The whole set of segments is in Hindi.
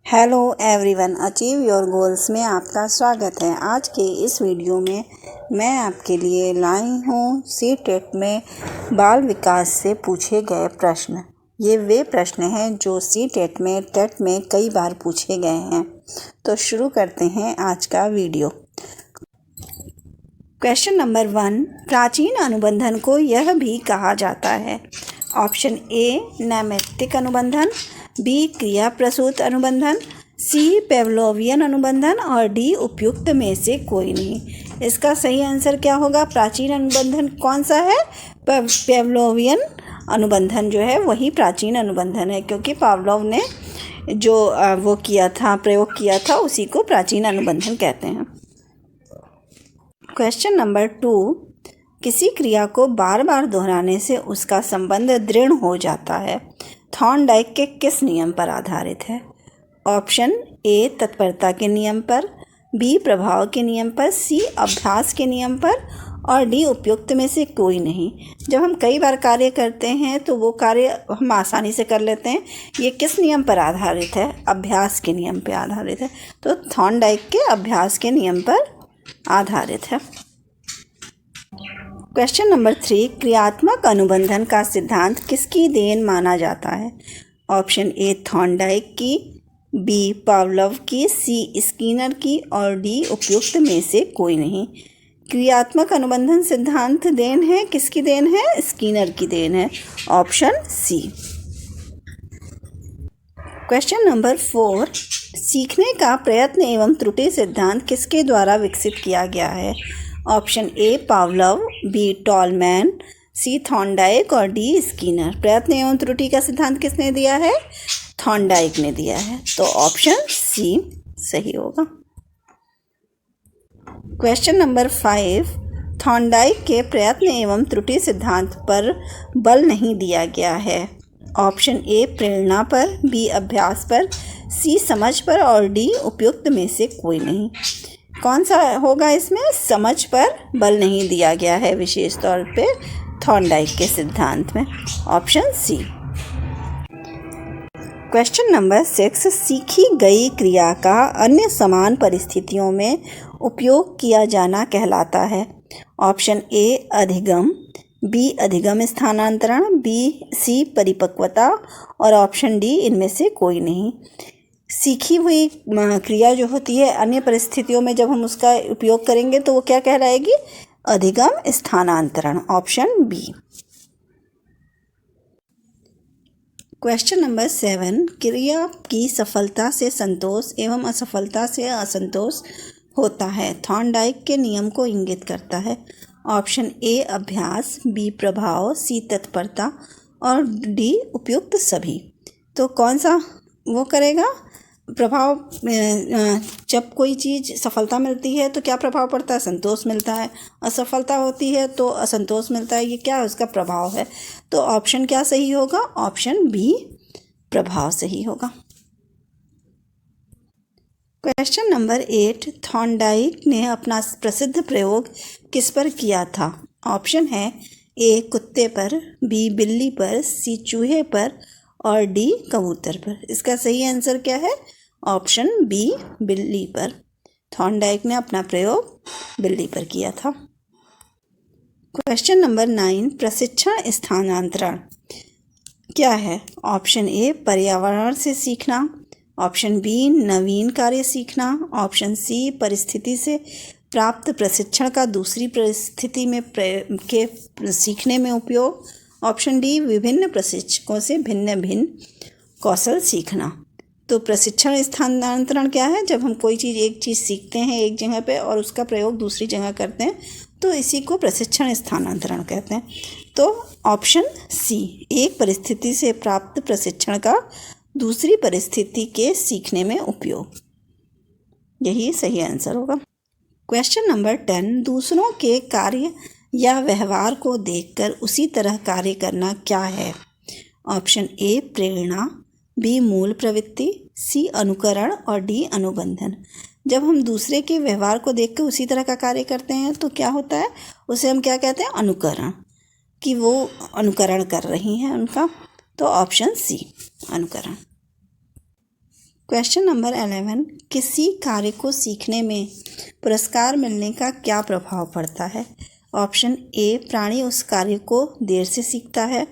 Hello everyone, achieve your goals में आपका स्वागत है। आज के इस वीडियो में मैं आपके लिए लाई हूँ सी-टेट में बाल विकास से पूछे गए प्रश्न। ये वे प्रश्न हैं जो सी-टेट में टेट में कई बार पूछे गए हैं। तो शुरू करते हैं आज का वीडियो। क्वेश्चन नंबर 1, प्राचीन अनुबंधन को यह भी कहा जाता है। ऑप्शन ए नैमित्तिक अनुबंधन, बी क्रिया प्रसूत अनुबंधन, सी पेवलोवियन अनुबंधन और डी उपयुक्त में से कोई नहीं। इसका सही आंसर क्या होगा? प्राचीन अनुबंधन कौन सा है? पेवलोवियन अनुबंधन जो है वही प्राचीन अनुबंधन है, क्योंकि पावलोव ने जो प्रयोग किया था उसी को प्राचीन अनुबंधन कहते हैं। क्वेश्चन नंबर 2, किसी क्रिया को बार बार दोहराने से उसका संबंध दृढ़ हो जाता है। थॉर्नडाइक के किस नियम पर आधारित है? ऑप्शन ए तत्परता के नियम पर, बी प्रभाव के नियम पर, सी अभ्यास के नियम पर और डी उपयुक्त में से कोई नहीं। जब हम कई बार कार्य करते हैं तो वो कार्य हम आसानी से कर लेते हैं। ये किस नियम पर आधारित है? अभ्यास के नियम पर आधारित है। तो थॉर्नडाइक के अभ्यास के नियम पर आधारित है। क्वेश्चन नंबर 3, क्रियात्मक अनुबंधन का सिद्धांत किसकी देन माना जाता है? ऑप्शन ए थॉर्नडाइक की, बी पावलोव की, सी स्किनर की और डी उपयुक्त में से कोई नहीं। क्रियात्मक अनुबंधन सिद्धांत देन है, किसकी देन है? स्किनर की देन है। ऑप्शन सी। क्वेश्चन नंबर 4, सीखने का प्रयत्न एवं त्रुटि सिद्धांत किसके द्वारा विकसित किया गया है? Option A Pavlov, B Tolman, C Thorndike और डी स्किनर। प्रयत्न एवं त्रुटि का सिद्धांत किसने दिया है? थॉर्नडाइक ने दिया है। तो ऑप्शन सी सही होगा। क्वेश्चन नंबर 5, थॉर्नडाइक के प्रयत्न एवं त्रुटि सिद्धांत पर बल नहीं दिया गया है। ऑप्शन ए प्रेरणा पर, बी अभ्यास पर, सी समझ पर और डी उपयुक्त में से कोई नहीं। कौन सा होगा इसमें? समझ पर बल नहीं दिया गया है विशेष तौर पे थॉर्नडाइक के सिद्धांत में। Option C. क्वेश्चन नंबर 6, सीखी गई क्रिया का अन्य समान परिस्थितियों में उपयोग किया जाना कहलाता है। ऑप्शन ए अधिगम, बी अधिगम स्थानांतरण, सी परिपक्वता और ऑप्शन डी इनमें से कोई नहीं। सीखी हुई क्रिया जो होती है अन्य परिस्थितियों में जब हम उसका उपयोग करेंगे तो वो क्या कहलाएगी? अधिगम स्थानांतरण। Option B. क्वेश्चन नंबर 7, क्रिया की सफलता से संतोष एवं असफलता से असंतोष होता है। थॉर्नडाइक के नियम को इंगित करता है। ऑप्शन ए अभ्यास, बी प्रभाव, सी तत्परता और डी उपयुक्त सभी। तो कौन सा वो करेगा? प्रभाव, जब कोई चीज़ सफलता मिलती है तो क्या प्रभाव पड़ता है? संतोष मिलता है। असफलता होती है तो असंतोष मिलता है। ये क्या है? उसका प्रभाव है। तो ऑप्शन क्या सही होगा? ऑप्शन बी प्रभाव सही होगा। क्वेश्चन नंबर 8, थॉर्नडाइक ने अपना प्रसिद्ध प्रयोग किस पर किया था? ऑप्शन है ए कुत्ते पर, बी बिल्ली पर, सी चूहे पर और डी कबूतर पर। इसका सही आंसर क्या है? ऑप्शन बी बिल्ली पर। थॉर्नडाइक ने अपना प्रयोग बिल्ली पर किया था। क्वेश्चन नंबर 9, प्रशिक्षण स्थानांतरण क्या है? ऑप्शन ए पर्यावरण से सीखना, ऑप्शन बी नवीन कार्य सीखना, ऑप्शन सी परिस्थिति से प्राप्त प्रशिक्षण का दूसरी परिस्थिति में सीखने में उपयोग, ऑप्शन डी विभिन्न प्रशिक्षकों से भिन्न भिन्न कौशल सीखना। तो प्रशिक्षण स्थानांतरण क्या है? जब हम कोई चीज़ एक चीज़ सीखते हैं एक जगह पे और उसका प्रयोग दूसरी जगह करते हैं तो इसी को प्रशिक्षण स्थानांतरण कहते हैं। तो ऑप्शन सी, एक परिस्थिति से प्राप्त प्रशिक्षण का दूसरी परिस्थिति के सीखने में उपयोग, यही सही आंसर होगा। क्वेश्चन नंबर 10, दूसरों के कार्य या व्यवहार को देखकर उसी तरह कार्य करना क्या है? ऑप्शन ए प्रेरणा, बी मूल प्रवृत्ति, सी अनुकरण और डी अनुबंधन। जब हम दूसरे के व्यवहार को देखकर उसी तरह का कार्य करते हैं तो क्या होता है? उसे हम क्या कहते हैं? अनुकरण, कि वो अनुकरण कर रही हैं उनका। तो ऑप्शन सी अनुकरण। क्वेश्चन नंबर 11, किसी कार्य को सीखने में पुरस्कार मिलने का क्या प्रभाव पड़ता है? ऑप्शन ए, प्राणी उस कार्य को देर से सीखता है।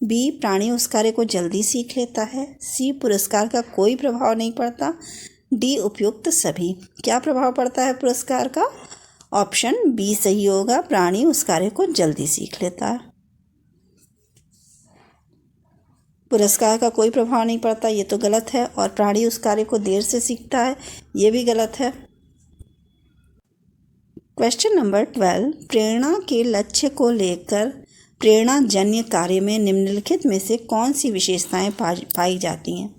बी, प्राणी उस कार्य को जल्दी सीख लेता है। सी, पुरस्कार का कोई प्रभाव नहीं पड़ता। डी, उपयुक्त सभी। क्या प्रभाव पड़ता है पुरस्कार का? ऑप्शन बी सही होगा, प्राणी उस कार्य को जल्दी सीख लेता है। पुरस्कार का कोई प्रभाव नहीं पड़ता, ये तो गलत है। और प्राणी उस कार्य को देर से सीखता है, ये भी गलत है। क्वेश्चन नंबर 12, प्रेरणा के लक्ष्य को लेकर प्रेरणाजन्य कार्य में निम्नलिखित में से कौन सी विशेषताएं पाई जाती हैं?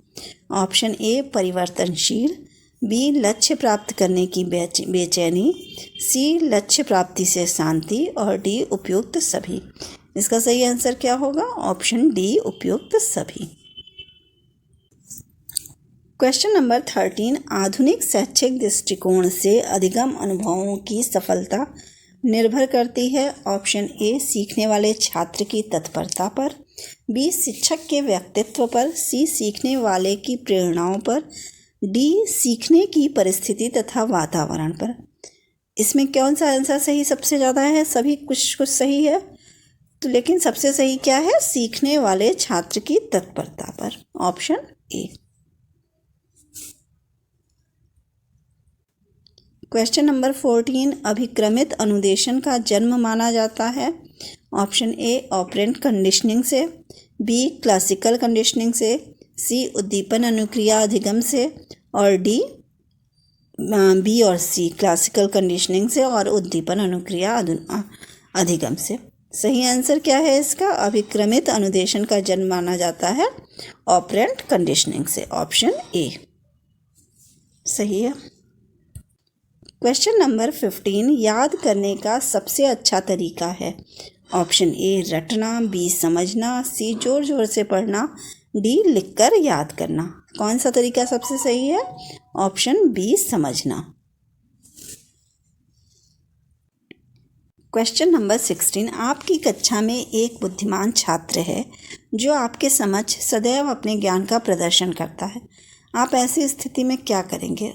ऑप्शन ए, परिवर्तनशील। बी, लक्ष्य प्राप्त करने की बेचैनी। सी, लक्ष्य प्राप्ति से शांति। और डी, उपयुक्त सभी। इसका सही आंसर क्या होगा? ऑप्शन डी, उपयुक्त सभी। क्वेश्चन नंबर 13, आधुनिक शैक्षिक दृष्टिकोण से अधिगम अनुभवों की सफलता निर्भर करती है। ऑप्शन ए, सीखने वाले छात्र की तत्परता पर। बी, शिक्षक के व्यक्तित्व पर। सी, सीखने वाले की प्रेरणाओं पर। डी, सीखने की परिस्थिति तथा वातावरण पर। इसमें कौन सा आंसर सही सबसे ज़्यादा है? सभी कुछ सही है, तो लेकिन सबसे सही क्या है? सीखने वाले छात्र की तत्परता पर, ऑप्शन ए। क्वेश्चन नंबर 14, अभिक्रमित अनुदेशन का जन्म माना जाता है। ऑप्शन ए, ऑपरेंट कंडीशनिंग से। बी, क्लासिकल कंडीशनिंग से। सी, उद्दीपन अनुक्रिया अधिगम से। और डी, बी और सी, क्लासिकल कंडीशनिंग से और उद्दीपन अनुक्रिया अधिगम से। सही आंसर क्या है इसका? अभिक्रमित अनुदेशन का जन्म माना जाता है ऑपरेंट कंडीशनिंग से, ऑप्शन ए सही है। क्वेश्चन नंबर 15, याद करने का सबसे अच्छा तरीका है। ऑप्शन ए, रटना। बी, समझना। सी, जोर जोर से पढ़ना। डी, लिखकर याद करना। कौन सा तरीका सबसे सही है? ऑप्शन बी, समझना। क्वेश्चन नंबर 16, आपकी कक्षा में एक बुद्धिमान छात्र है जो आपके समक्ष सदैव अपने ज्ञान का प्रदर्शन करता है। आप ऐसी स्थिति में क्या करेंगे?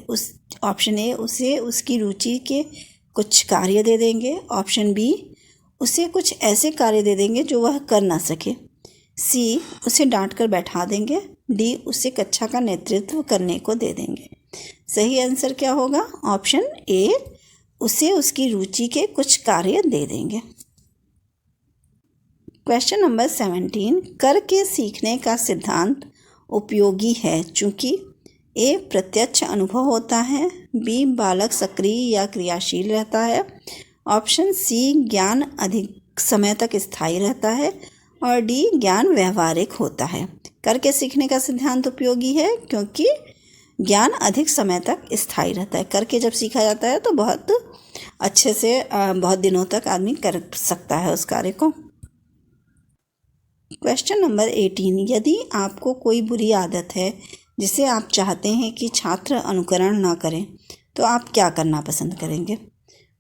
ऑप्शन ए, उसे उसकी रुचि के कुछ कार्य दे देंगे। ऑप्शन बी, उसे कुछ ऐसे कार्य दे देंगे जो वह कर ना सके। सी, उसे डांट कर बैठा देंगे। डी, उसे कक्षा का नेतृत्व करने को दे देंगे। सही आंसर क्या होगा? ऑप्शन ए, उसे उसकी रुचि के कुछ कार्य दे देंगे। क्वेश्चन नंबर 17, कर के सीखने का सिद्धांत उपयोगी है चूँकि ए, प्रत्यक्ष अनुभव होता है। बी, बालक सक्रिय या क्रियाशील रहता है। ऑप्शन सी, ज्ञान अधिक समय तक स्थायी रहता है। और डी, ज्ञान व्यवहारिक होता है। करके सीखने का सिद्धांत उपयोगी है क्योंकि ज्ञान अधिक समय तक स्थायी रहता है। करके जब सीखा जाता है तो बहुत अच्छे से बहुत दिनों तक आदमी कर सकता है उस कार्य को। क्वेश्चन नंबर 18, यदि आपको कोई बुरी आदत है जिसे आप चाहते हैं कि छात्र अनुकरण ना करें तो आप क्या करना पसंद करेंगे?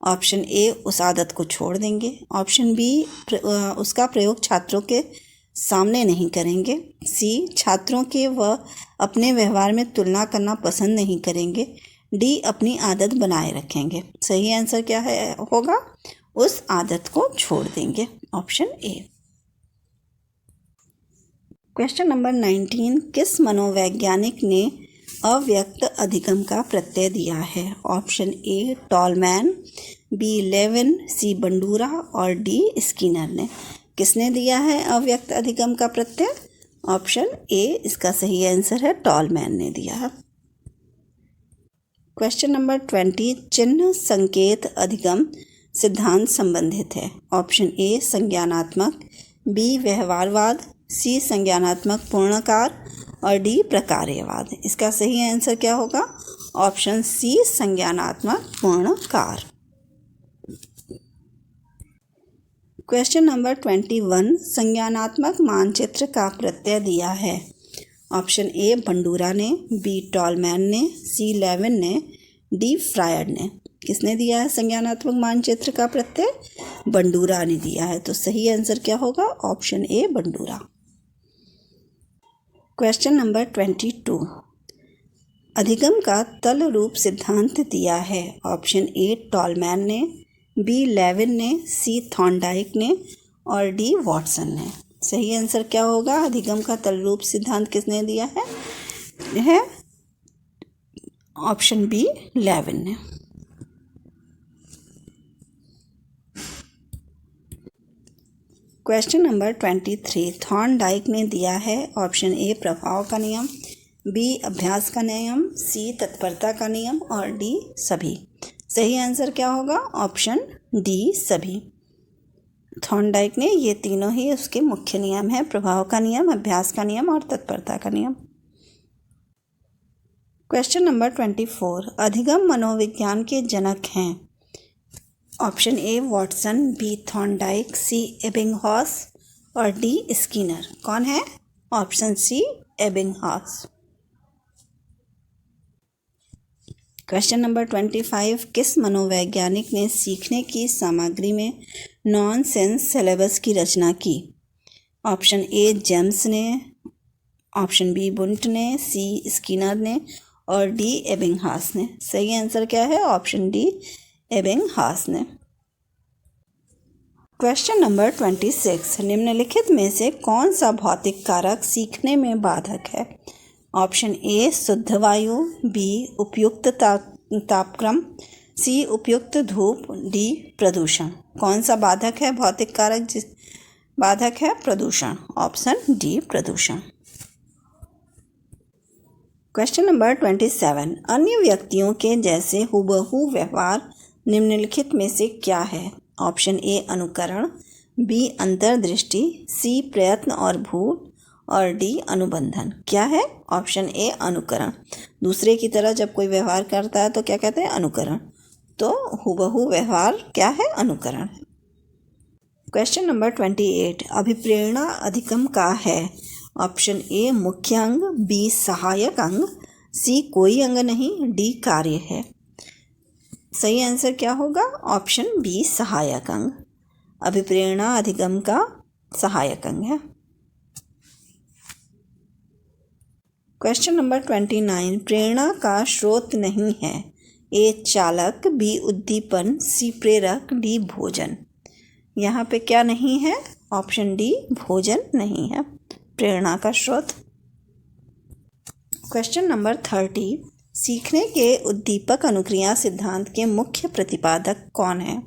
ऑप्शन ए, उस आदत को छोड़ देंगे। ऑप्शन बी, उसका प्रयोग छात्रों के सामने नहीं करेंगे। सी, छात्रों के वह अपने व्यवहार में तुलना करना पसंद नहीं करेंगे। डी, अपनी आदत बनाए रखेंगे। सही आंसर क्या है होगा? उस आदत को छोड़ देंगे, ऑप्शन ए। क्वेश्चन नंबर 19, किस मनोवैज्ञानिक ने अव्यक्त अधिगम का प्रत्यय दिया है? Option A, Tolman. B, Lewin. C, Bandura. और डी, स्किनर ने। किसने दिया है अव्यक्त अधिगम का प्रत्यय? ऑप्शन ए इसका सही आंसर है, टॉलमैन ने दिया है। क्वेश्चन नंबर 20, चिन्ह संकेत अधिगम सिद्धांत संबंधित है। ऑप्शन ए, संज्ञानात्मक। बी, व्यवहारवाद। सी, संज्ञानात्मक पूर्णकार। और डी, प्रकार्यवाद। इसका सही आंसर क्या होगा? ऑप्शन सी, संज्ञानात्मक पूर्णकार। क्वेश्चन नंबर 21, संज्ञानात्मक मानचित्र का प्रत्यय दिया है। ऑप्शन ए, बंडूरा ने। बी, टॉलमैन ने। सी, लेविन ने। डी, फ्रायड ने। किसने दिया है संज्ञानात्मक मानचित्र का प्रत्यय? बंडूरा ने दिया है। तो सही आंसर क्या होगा? Option A, Bandura. Question number 22, अधिगम का तल रूप सिद्धांत दिया है? ऑप्शन ए टॉलमैन ने, बी लेविन ने, सी थॉर्नडाइक ने और डी वॉटसन ने। सही आंसर क्या होगा? अधिगम का तल रूप सिद्धांत किसने दिया है ऑप्शन बी लेविन ने। क्वेश्चन नंबर 23 थॉर्नडाइक ने दिया है। ऑप्शन ए प्रभाव का नियम, बी अभ्यास का नियम, सी तत्परता का नियम और डी सभी। सही आंसर क्या होगा? ऑप्शन डी सभी। थॉर्नडाइक ने ये तीनों ही उसके मुख्य नियम हैं, प्रभाव का नियम, अभ्यास का नियम और तत्परता का नियम। क्वेश्चन नंबर 24 अधिगम मनोविज्ञान के जनक हैं? Option A Watson, B Thorndike, C Ebbinghaus और डी स्किनर। कौन है? Option C Ebbinghaus. Question number 25 किस मनोवैज्ञानिक ने सीखने की सामग्री में नॉनसेंस सिलेबस की रचना की? ऑप्शन ए जेम्स ने, ऑप्शन बी बुंट ने, सी स्किनर ने और डी एबिंगहॉस ने। सही आंसर क्या है? ऑप्शन डी एबिंगहॉस ने। क्वेश्चन नंबर 26 निम्नलिखित में से कौन सा भौतिक कारक सीखने में बाधक है? ऑप्शन ए शुद्ध वायु, बी उपयुक्त तापक्रम, सी उपयुक्त धूप, डी प्रदूषण। कौन सा बाधक है? भौतिक कारक बाधक है प्रदूषण। ऑप्शन डी प्रदूषण। क्वेश्चन नंबर 27 अन्य व्यक्तियों के जैसे हुबहू व्यवहार निम्नलिखित में से क्या है? ऑप्शन ए अनुकरण, बी अंतर्दृष्टि, सी प्रयत्न और भूल और डी अनुबंधन। क्या है? ऑप्शन ए अनुकरण। दूसरे की तरह जब कोई व्यवहार करता है तो क्या कहते हैं? अनुकरण। तो हुबहू व्यवहार क्या है? अनुकरण। क्वेश्चन नंबर 28 अभिप्रेरणा अधिगम का है? ऑप्शन ए मुख्य अंग, बी सहायक अंग, सी कोई अंग नहीं, डी कार्य है। सही आंसर क्या होगा? ऑप्शन बी सहायक अंग। अभिप्रेरणा अधिगम का सहायक अंग है। क्वेश्चन नंबर 29 प्रेरणा का स्रोत नहीं है? ए चालक, बी उद्दीपन, सी प्रेरक, डी भोजन। यहाँ पे क्या नहीं है? ऑप्शन डी भोजन नहीं है प्रेरणा का स्रोत। क्वेश्चन नंबर 30 सीखने के उद्दीपक अनुक्रिया सिद्धांत के मुख्य प्रतिपादक कौन है?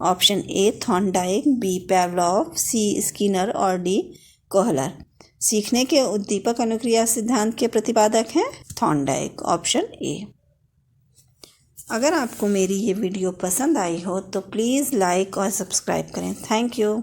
Option A Thorndike, B Pavlov, C Skinner और डी कोहलर। सीखने के उद्दीपक अनुक्रिया सिद्धांत के प्रतिपादक हैं थॉर्नडाइक। Option A. अगर आपको मेरी ये वीडियो पसंद आई हो तो प्लीज़ लाइक और सब्सक्राइब करें। Thank you.